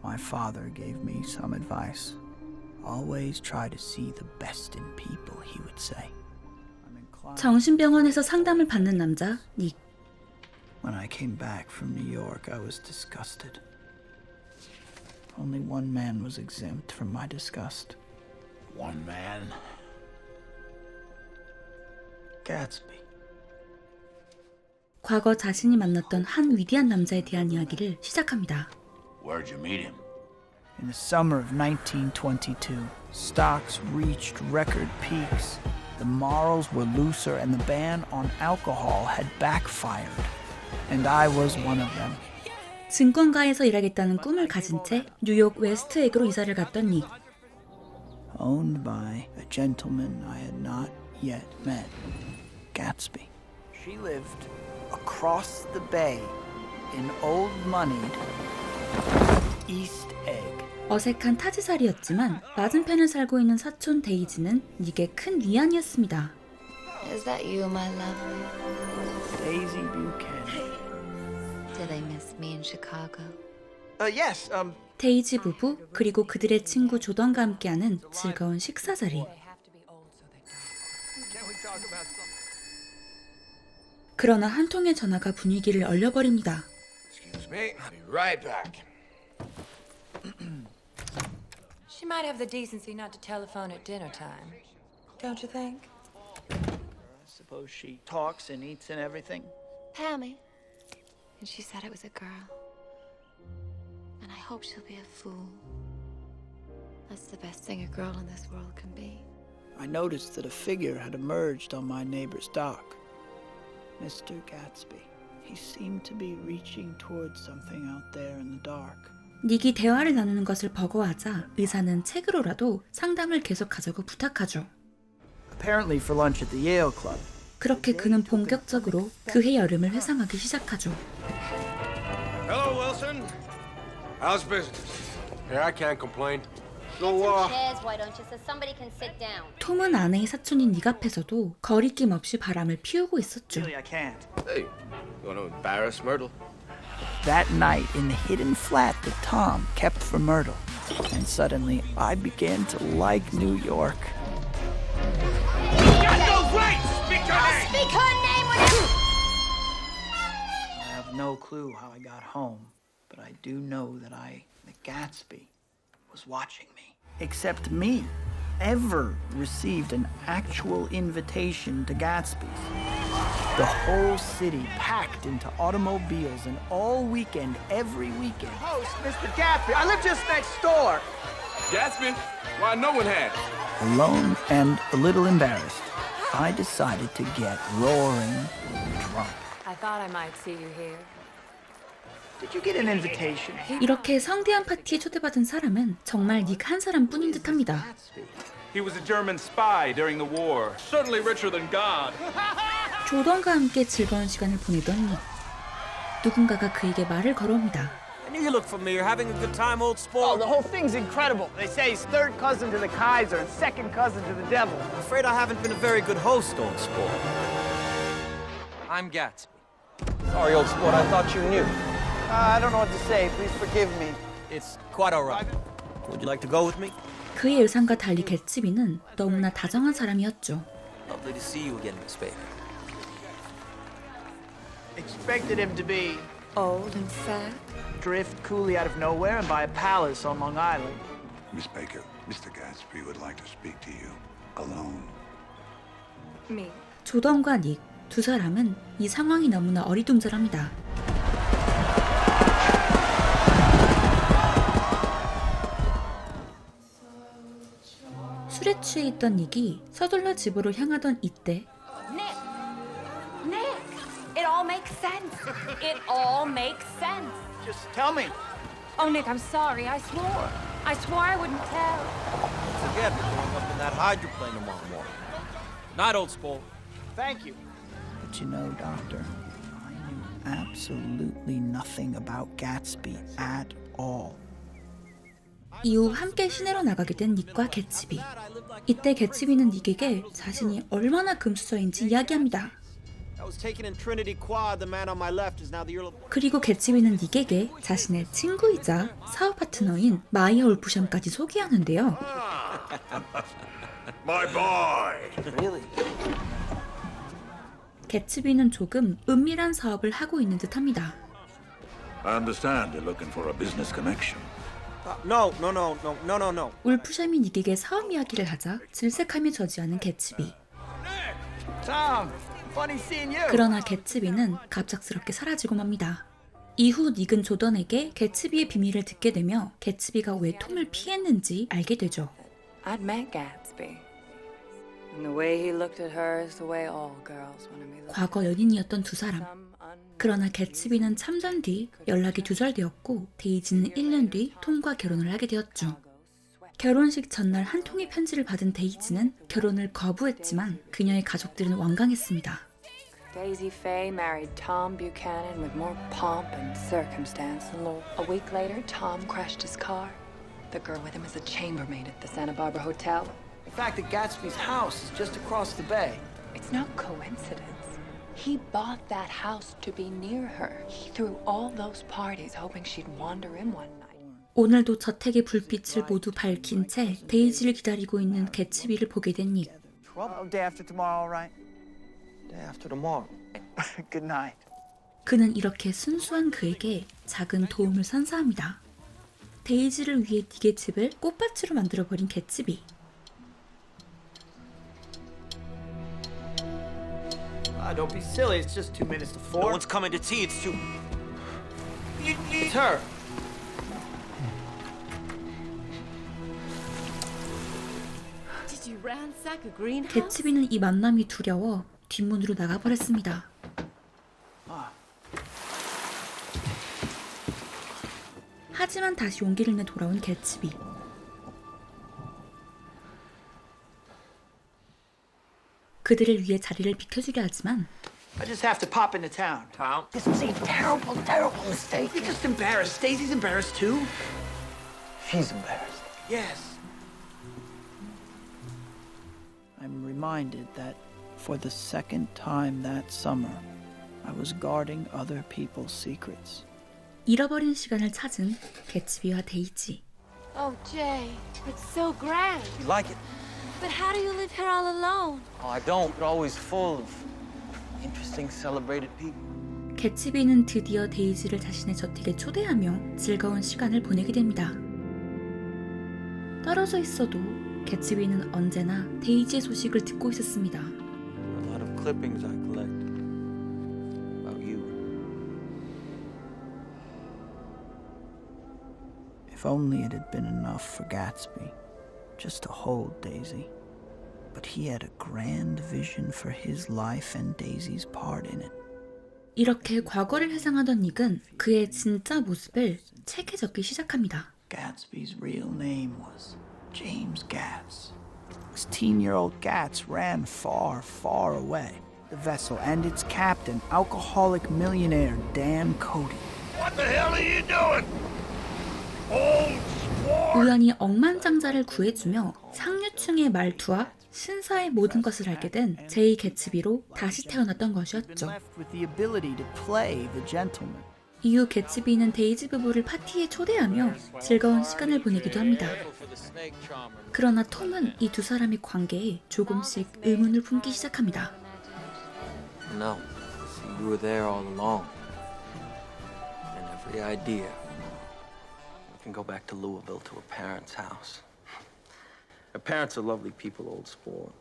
My father gave me some advice. Always try to see the best in people, he would say. 정신병원에서 상담을 받는 남자, 닉. When I came back from New York, I was disgusted. Only one man was exempt from my disgust. One man? Gatsby. 과거 자신이 만났던 한 위대한 남자에 대한 이야기를 시작합니다. Where'd you meet him? In the summer of 1922, stocks reached record peaks. The morals were looser and the ban on alcohol had backfired. And I was one of them. 증권가에서 일하겠다는 꿈을 가진 채 뉴욕 웨스트에그로 이사를 갔던 닉. Owned by a gentleman I had not yet met, Gatsby. She lived across the bay in old-moneyed East Egg. 어색한 타지살이었지만 맞은편을 살고 있는 사촌 데이지는 닉의 큰 위안이었습니다. Is that you, my lovely? Daisy Buchanan. Do they miss me in Chicago? Yes, 데이지 부부 그리고 그들의 친구 조던과 함께하는 즐거운 식사 자리. 그러나 한 통의 전화가 분위기를 얼려버립니다. Excuse me, I'll be right back. She might have the decency not to telephone at dinner time. Don't you think? I suppose she talks and eats and everything. Pammy. And she said it was a girl. And I hope she'll be a fool. That's the best thing a girl in this world can be. I noticed that a figure had emerged on my neighbor's dock. Mr. Gatsby. He seemed to be reaching towards something out there in the dark. 닉이 대화를 나누는 것을 버거워하자 의사는 책으로라도 상담을 계속하자고 부탁하죠. Apparently for lunch at the Yale Club. 그렇게 그는 본격적으로 그해 여름을 회상하기 시작하죠. Hello, Wilson. How's business? Yeah, I can't complain. So, Chairs, why don't you, so somebody can sit down. 톰은 아내의 사촌인 닉 앞에서도 거리낌 없이 바람을 피우고 있었죠. Really, I can't. hey, you want to embarrass Myrtle? That night in the hidden flat that Tom kept for Myrtle. And suddenly I began to like New York. Got no right to speak your name! Speak her name whenever. I have no clue how I got home, but I do know that the Gatsby, was watching me. Except me, ever received an actual invitation to Gatsby's. The whole city packed into automobiles and all weekend, every weekend. Host, Mr. Gatsby. I live just next door. Gatsby? Why, no one had. Alone and a little embarrassed, I decided to get roaring drunk. I thought I might see you here. Did you get an invitation? 이렇게 성대한 파티에 초대받은 사람은 정말 닉 한 사람뿐인 듯합니다. He was a German spy during the war. Certainly richer than God. 조던과 함께 즐거운 시간을 보내던 닉. 누군가가 그에게 말을 걸어옵니다. I knew you looked familiar. Having a good time, old sport? Oh, the whole thing's incredible. They say he's third cousin to the Kaiser and second cousin to the devil. I'm afraid I haven't been a very good host, old sport. I'm Gatsby. Sorry, old sport. I thought you knew. I don't know what to say. Please forgive me. It's quite all right. Would you like to go with me? 그의 예상과 달리 개츠비는 너무나 다정한 사람이었죠. Lovely to see you again, Miss Baker. Expected him to be Old and fat. drift coolly out of nowhere and buy a palace on Long Island. Miss Baker, Mr. Gatsby would like to speak to you alone. Me. 조던과 닉, 두 사람은 이 상황이 너무나 어리둥절합니다. 술에 취해 있던 닉이 서둘러 집으로 향하던 이때 Nick! Nick! It all makes sense. It all makes sense. Just tell me. Oh, Nick, I'm sorry. I swore. I swore I wouldn't tell. Forget we're going up in that hydroplane tomorrow morning. Night, old sport. Thank you. But you know, Doctor, I knew absolutely nothing about Gatsby at all. 이후 함께 시내로 나가게 된 닉과 개츠비. 이때 개츠비는 닉에게 자신이 얼마나 금수저인지 이야기합니다. I was taken in Trinity Quad. The man on my left is now the Earl of... 그리고 개츠비는 닉에게 자신의 친구이자 사업 파트너인 마이어 올프샴까지 소개하는데요. My boy! Really? 개츠비는 조금 은밀한 사업을 하고 있는 듯합니다. I understand you're looking for a business connection. No. 올프샴이 닉에게 사업 이야기를 하자 질색하며 저지하는 개츠비. Tom, funny seeing you. 그러나 개츠비는 갑작스럽게 사라지고 맙니다. 이후 닉은 조던에게 개츠비의 비밀을 듣게 되며 개츠비가 왜 톰을 피했는지 알게 되죠. I'd met Gatsby. And the way he looked at her is the way all girls want to be looked 과거 연인이었던 두 사람. 그러나 개츠비는 참전 뒤 연락이 두절되었고 데이지는 1년 뒤 톰과 결혼을 하게 되었죠. 결혼식 전날 한 통의 편지를 받은 데이지는 결혼을 거부했지만 그녀의 가족들은 완강했습니다. Daisy Faye married Tom Buchanan with more pomp and circumstance than Lowell. A week later, Tom crashed his car. The girl with him is a chambermaid at the Santa Barbara Hotel. The fact that Gatsby's house is just across the bay. It's no coincidence. He bought that house to be near her. He threw all those parties hoping she'd wander in one night. 오늘도 저택의 불빛을 모두 밝힌 채 데이지를 기다리고 있는 개츠비를 보게 된 닉. Day after tomorrow, all right? Day after tomorrow. Good night. 그는 이렇게 순수한 그에게 작은 도움을 선사합니다. 데이지를 위해 닉의 집을 꽃밭으로 만들어버린 개츠비. Don't be silly. It's just 2 minutes to 4. No one's coming to tea. It's too... It's her. Did you ransack a greenhouse? 개츠비는 이 만남이 두려워 뒷문으로 나가버렸습니다. 하지만 다시 용기를 내 돌아온 개츠비. 그들을 위해 자리를 비켜주려 하지만 I just have to pop into town. Town? This was a terrible, terrible mistake. You're just embarrassed. Stacey's embarrassed too. She's embarrassed. Yes. I'm reminded that for the second time that summer, I was guarding other people's secrets. 잃어버린 시간을 찾은 개츠비와 데이지. Oh, Jay, it's so grand. You like it? But how do you live here all alone? Oh, I don't. It's always full of interesting, celebrated people. 개츠비는 드디어 데이지를 자신의 저택에 초대하며 즐거운 시간을 보내게 됩니다. 떨어져 있어도 개츠비는 언제나 데이지의 소식을 듣고 있었습니다. A lot of clippings I collect about you. If only it had been enough for Gatsby, just to hold Daisy. But he had a grand vision for his life and Daisy's part in it. 이렇게 과거를 회상하던 닉은 그의 진짜 모습을 책에 적기 시작합니다. Gatsby's real name was James Gatz. 16-year-old Gatz ran far, far away. The vessel and its captain, alcoholic millionaire Dan Cody. What the hell are you doing? Old sport! 우연히 억만장자를 구해주며 상류층의 말투와 신사의 모든 것을 알게 된 제이 개츠비로 다시 태어났던 것이었죠. Left with the ability to play the gentleman. 이후 개츠비는 데이지 부부를 파티에 초대하며 즐거운 시간을 보내기도 합니다. 그러나 톰은 이 두 사람의 관계에 조금씩 의문을 품기 시작합니다. No. You were there all along. And every idea. We can go back to Louisville to her parents' house. Her parents are lovely people, old sport.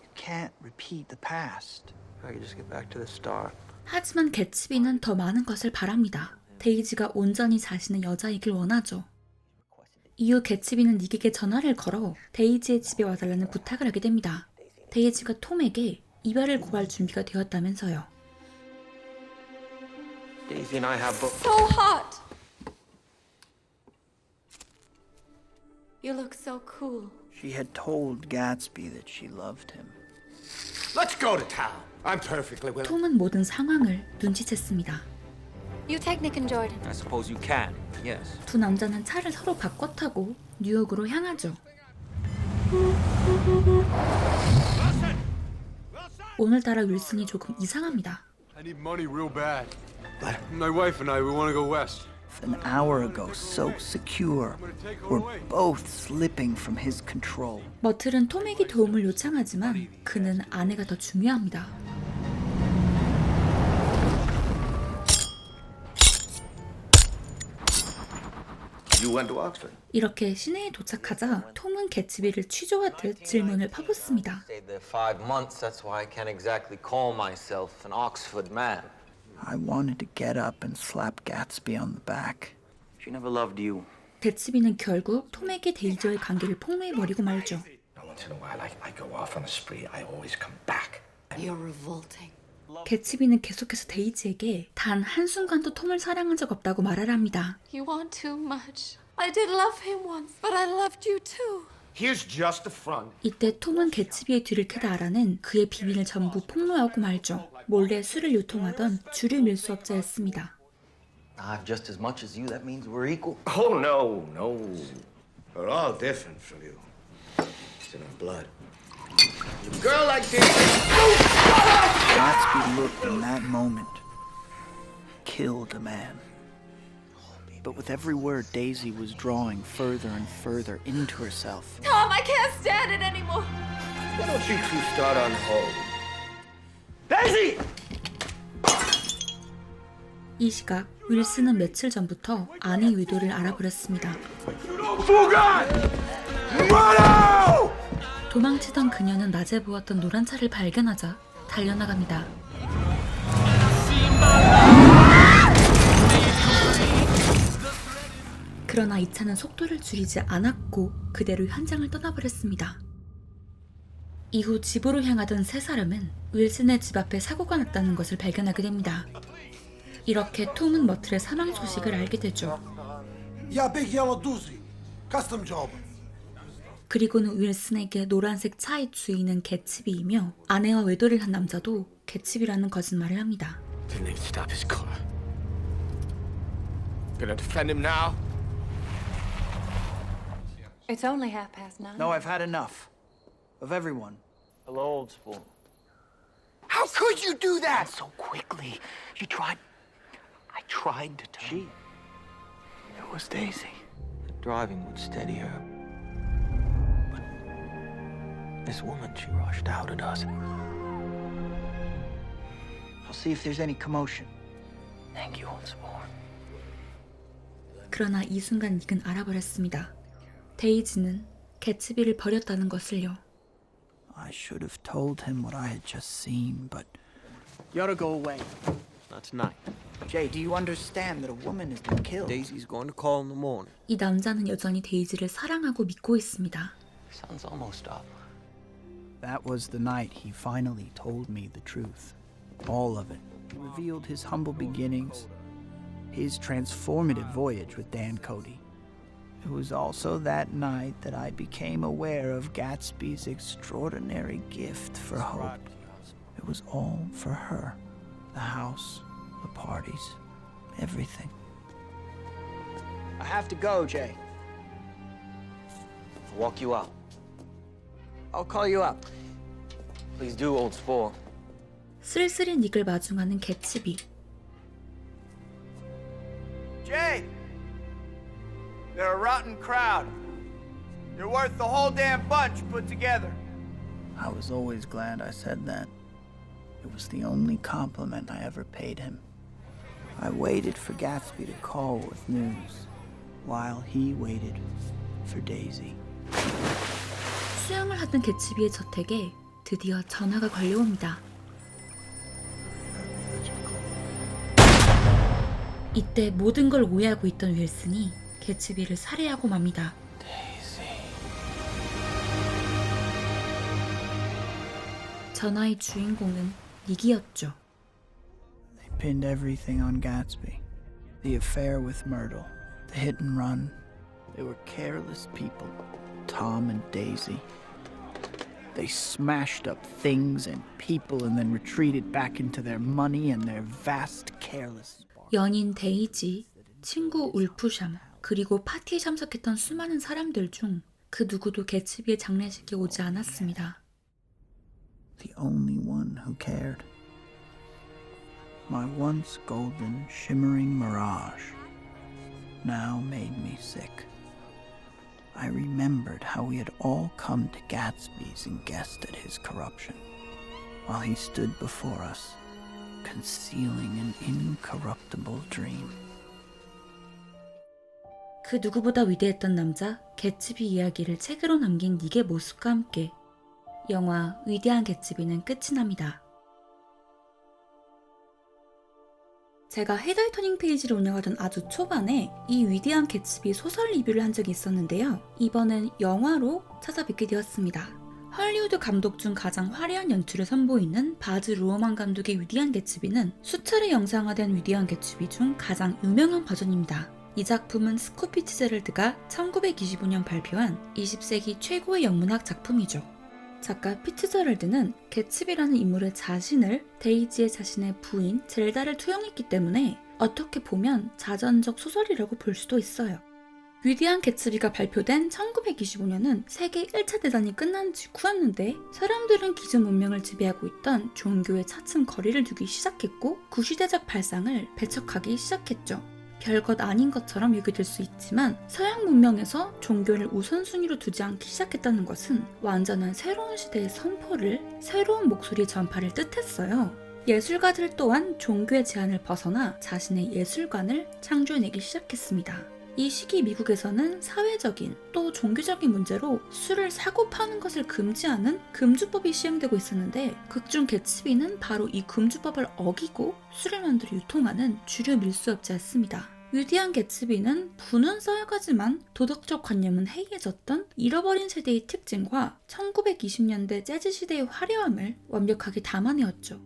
You can't repeat the past. I could just get back to the start. 하지만 개츠비는 더 많은 것을 바랍니다. 데이지가 온전히 자신의 여자이길 원하죠. 이후 개츠비는 닉에게 전화를 걸어 데이지의 집에 와달라는 부탁을 하게 됩니다. 데이지가 톰에게 이별을 고할 준비가 되었다면서요. Daisy and I have both. So hot. You look so cool. She had told Gatsby that she loved him. Let's go to town. I'm perfectly willing. 톰은 모든 상황을 눈치챘습니다. You take Nick and Jordan. I suppose you can. Yes. 두 남자는 차를 서로 바꿔 타고 뉴욕으로 향하죠. 오늘따라 윌슨이 조금 이상합니다. I need money real bad. My wife and I, we want to go west. An hour ago, so secure, we're both slipping from his control. 머틀은 톰에게 도움을 요청하지만 그는 아내가 더 중요합니다. You went to Oxford? 이렇게 시내에 도착하자 톰은 개츠비를 취조하듯 질문을 퍼붓습니다. Stayed there 5 months. That's why I can't exactly call myself an Oxford man. I wanted to get up and slap Gatsby on the back. She never loved you. 개츠비는 결국 톰에게 데이지와의 관계를 폭로해버리고 말죠. Once in a while, I go off on a spree. I always come back. You're revolting. 개츠비는 계속해서 데이지에게 단 한순간도 톰을 사랑한 적 없다고 말을 합니다. You want too much. I did love him once, but I loved you too. Here's just the front. 이때 톰은 개츠비의 뒤를 캐다 알아낸 그의 비밀을 전부 폭로하고 말죠. 몰래 술을 유통하던 주류 밀수업자였습니다. I have just as much as you. That means we're equal. Oh, no, no. We're all different from you. It's in our blood. A girl like this. Gatsby looked in that moment, killed a man. But with every word, Daisy was drawing further and further into herself. Tom, I can't stand it anymore. Why don't you two start on hold? Daisy! 이 시각 윌슨은 며칠 전부터 아내의 의도를 알아버렸습니다. 도망치던 그녀는 낮에 보았던 노란 차를 발견하자 달려나갑니다. 그러나 이 차는 속도를 줄이지 않았고 그대로 현장을 떠나버렸습니다. 이후 집으로 향하던 세 사람은 윌슨의 집 앞에 사고가 났다는 것을 발견하게 됩니다. 이렇게 톰은 머틀의 사망 소식을 알게 되죠. Yeah, big yellow doozy. Custom job. 그리고는 윌슨에게 노란색 차의 주인은 개츠비이며 아내와 외도를 한 남자도 개츠비라는 거짓말을 합니다. Didn't even stop his car. Gonna defend him now? It's only 9:30. No, I've had enough. Of everyone. Hello, old spool. How could you do that? So quickly. You tried. I tried to tell you. It was Daisy. The driving would steady her. But this woman, she rushed out at us. I'll see if there's any commotion. Thank you, old spool. 그러나 이 순간 닉은 알아버렸습니다. 데이지는 개츠비를 버렸다는 것을요. I should have told him what I had just seen, but you ought to go away. Not tonight. Jay, do you understand that a woman has been killed? Daisy's going to call in the morning. 이 남자는 여전히 데이지를 사랑하고 믿고 있습니다. Sun's almost up. That was the night he finally told me the truth. All of it. He revealed his humble beginnings, his transformative voyage with Dan Cody. It was also that night that I became aware of Gatsby's extraordinary gift for hope. It was all for her. The house, the parties, everything. I have to go, Jay. I'll walk you out. I'll call you up. Please do, old spool. 쓸쓸히 닉을 마중하는 개츠비. Jay! They're a rotten crowd. You're worth the whole damn bunch put together. I was always glad I said that. It was the only compliment I ever paid him. I waited for Gatsby to call with news, while he waited for Daisy. 수영을 하던 개츠비의 저택에 드디어 전화가 걸려옵니다. 이때 모든 걸 오해하고 있던 윌슨이 개츠비를 살해하고 맙니다. 전화의 주인공은 닉이었죠. They pinned everything on Gatsby. The affair with Myrtle, the hit and run. They were careless people, Tom and Daisy. They smashed up things and people and then retreated back into their money and their vast careless. 연인 데이지, 친구 울프샴, 그리고 파티에 참석했던 수많은 사람들 중 그 누구도 개츠비의 장례식에 오지 않았습니다. The only one who cared my once golden, shimmering mirage, now made me sick. I remembered how we had all come to Gatsby's and guessed at his corruption, while he stood before us, concealing an incorruptible dream. 그 누구보다 위대했던 남자 개츠비 이야기를 책으로 남긴 닉의 모습과 함께 영화 위대한 개츠비는 끝이 납니다. 제가 헤더의 터닝 페이지를 운영하던 아주 초반에 이 위대한 개츠비 소설 리뷰를 한 적이 있었는데요. 이번엔 영화로 찾아뵙게 되었습니다. 헐리우드 감독 중 가장 화려한 연출을 선보이는 바즈 루어만 감독의 위대한 개츠비는 수차례 영상화된 위대한 개츠비 중 가장 유명한 버전입니다. 이 작품은 스콧 피츠제럴드가 1925년 발표한 20세기 최고의 영문학 작품이죠. 작가 피츠제럴드는 개츠비라는 인물의 자신을 데이지의 자신의 부인 젤다를 투영했기 때문에 어떻게 보면 자전적 소설이라고 볼 수도 있어요. 위대한 개츠비가 발표된 1925년은 세계 1차 대전이 끝난 직후였는데 사람들은 기존 문명을 지배하고 있던 종교에 차츰 거리를 두기 시작했고 구시대적 발상을 배척하기 시작했죠. 별것 아닌 것처럼 여겨질 수 있지만 서양 문명에서 종교를 우선순위로 두지 않기 시작했다는 것은 완전한 새로운 시대의 선포를, 새로운 목소리의 전파를 뜻했어요. 예술가들 또한 종교의 제한을 벗어나 자신의 예술관을 창조해내기 시작했습니다. 이 시기 미국에서는 사회적인 또 종교적인 문제로 술을 사고 파는 것을 금지하는 금주법이 시행되고 있었는데 극중 개츠비는 바로 이 금주법을 어기고 술을 만들어 유통하는 주류 밀수업자였습니다. 위대한 개츠비는 부는 쌓여가지만 도덕적 관념은 해이해졌던 잃어버린 세대의 특징과 1920년대 재즈 시대의 화려함을 완벽하게 담아내었죠.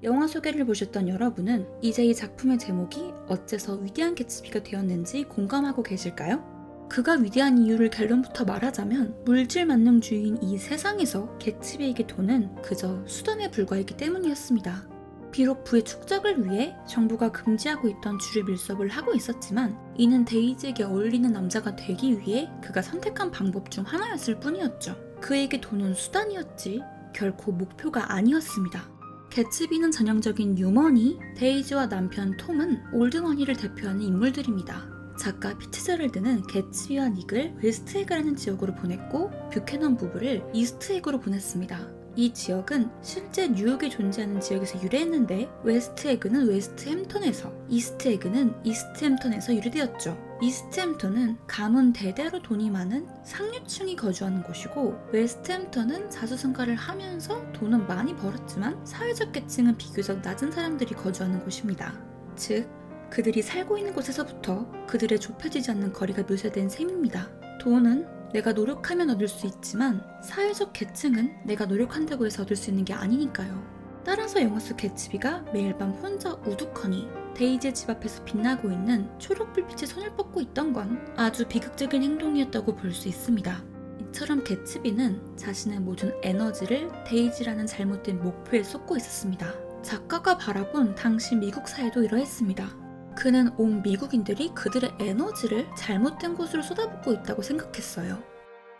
영화 소개를 보셨던 여러분은 이제 이 작품의 제목이 어째서 위대한 개츠비가 되었는지 공감하고 계실까요? 그가 위대한 이유를 결론부터 말하자면 물질 만능주의인 이 세상에서 개츠비에게 돈은 그저 수단에 불과했기 때문이었습니다. 비록 부의 축적을 위해 정부가 금지하고 있던 주류 밀수업을 하고 있었지만 이는 데이지에게 어울리는 남자가 되기 위해 그가 선택한 방법 중 하나였을 뿐이었죠. 그에게 돈은 수단이었지 결코 목표가 아니었습니다. 개츠비는 전형적인 유머니, 데이지와 남편 톰은 올드머니를 대표하는 인물들입니다. 작가 피츠제럴드는 개츠비와 닉을 웨스트에그라는 지역으로 보냈고 뷰캐넌 부부를 이스트에그로 보냈습니다. 이 지역은 실제 뉴욕에 존재하는 지역에서 유래했는데 웨스트에그는 웨스트햄턴에서, 이스트에그는 이스트햄턴에서 유래되었죠. 이스트햄턴은 가문 대대로 돈이 많은 상류층이 거주하는 곳이고 웨스트햄턴은 자수성가를 하면서 돈은 많이 벌었지만 사회적 계층은 비교적 낮은 사람들이 거주하는 곳입니다. 즉, 그들이 살고 있는 곳에서부터 그들의 좁혀지지 않는 거리가 묘사된 셈입니다. 돈은 내가 노력하면 얻을 수 있지만 사회적 계층은 내가 노력한다고 해서 얻을 수 있는 게 아니니까요. 따라서 영화 속 개츠비가 매일 밤 혼자 우두커니 데이지의 집 앞에서 빛나고 있는 초록불빛에 손을 뻗고 있던 건 아주 비극적인 행동이었다고 볼 수 있습니다. 이처럼 개츠비는 자신의 모든 에너지를 데이지라는 잘못된 목표에 쏟고 있었습니다. 작가가 바라본 당시 미국 사회도 이러했습니다. 그는 온 미국인들이 그들의 에너지를 잘못된 곳으로 쏟아붓고 있다고 생각했어요.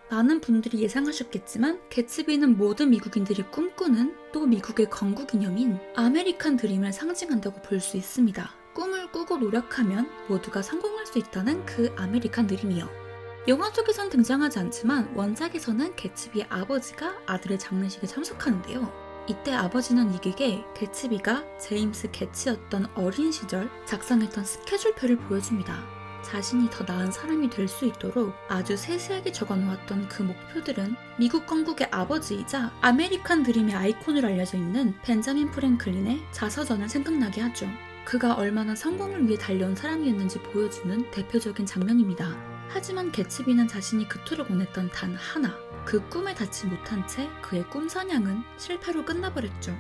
많은 분들이 예상하셨겠지만 개츠비는 모든 미국인들이 꿈꾸는 또 미국의 건국 이념인 아메리칸 드림을 상징한다고 볼 수 있습니다. 꿈을 꾸고 노력하면 모두가 성공할 수 있다는 그 아메리칸 드림이요. 영화 속에선 등장하지 않지만 원작에서는 개츠비의 아버지가 아들의 장례식에 참석하는데요. 이때 아버지는 닉에게 개츠비가 제임스 개츠였던 어린 시절 작성했던 스케줄표를 보여줍니다. 자신이 더 나은 사람이 될 수 있도록 아주 세세하게 적어놓았던 그 목표들은 미국 건국의 아버지이자 아메리칸 드림의 아이콘으로 알려져 있는 벤자민 프랭클린의 자서전을 생각나게 하죠. 그가 얼마나 성공을 위해 달려온 사람이었는지 보여주는 대표적인 장면입니다. 하지만 개츠비는 자신이 그토록 원했던 단 하나, 그 꿈에 닿지 못한 채 그의 꿈 사냥은 실패로 끝나버렸죠.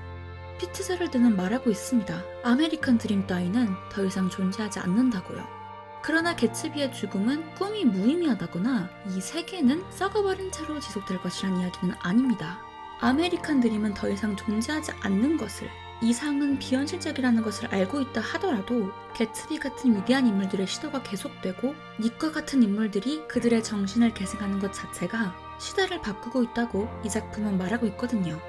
피츠제럴드는 말하고 있습니다. 아메리칸 드림 따위는 더 이상 존재하지 않는다고요. 그러나 개츠비의 죽음은 꿈이 무의미하다거나 이 세계는 썩어버린 채로 지속될 것이란 이야기는 아닙니다. 아메리칸 드림은 더 이상 존재하지 않는 것을, 이상은 비현실적이라는 것을 알고 있다 하더라도 개츠비 같은 위대한 인물들의 시도가 계속되고 닉과 같은 인물들이 그들의 정신을 계승하는 것 자체가 시대를 바꾸고 있다고 이 작품은 말하고 있거든요.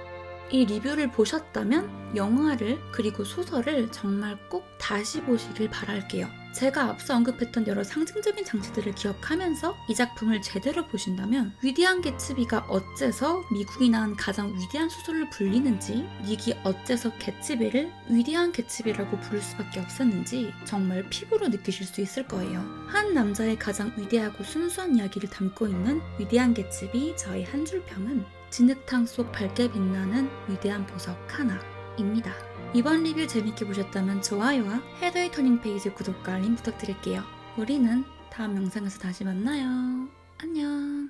이 리뷰를 보셨다면 영화를 그리고 소설을 정말 꼭 다시 보시길 바랄게요. 제가 앞서 언급했던 여러 상징적인 장치들을 기억하면서 이 작품을 제대로 보신다면 위대한 개츠비가 어째서 미국이 낳은 가장 위대한 소설로 불리는지, 닉이 어째서 개츠비를 위대한 개츠비라고 부를 수밖에 없었는지 정말 피부로 느끼실 수 있을 거예요. 한 남자의 가장 위대하고 순수한 이야기를 담고 있는 위대한 개츠비 저의 한 줄 평은 진흙탕 속 밝게 빛나는 위대한 보석 하나입니다. 이번 리뷰 재밌게 보셨다면 좋아요와 헤더의 터닝 페이지 구독과 알림 부탁드릴게요. 우리는 다음 영상에서 다시 만나요. 안녕.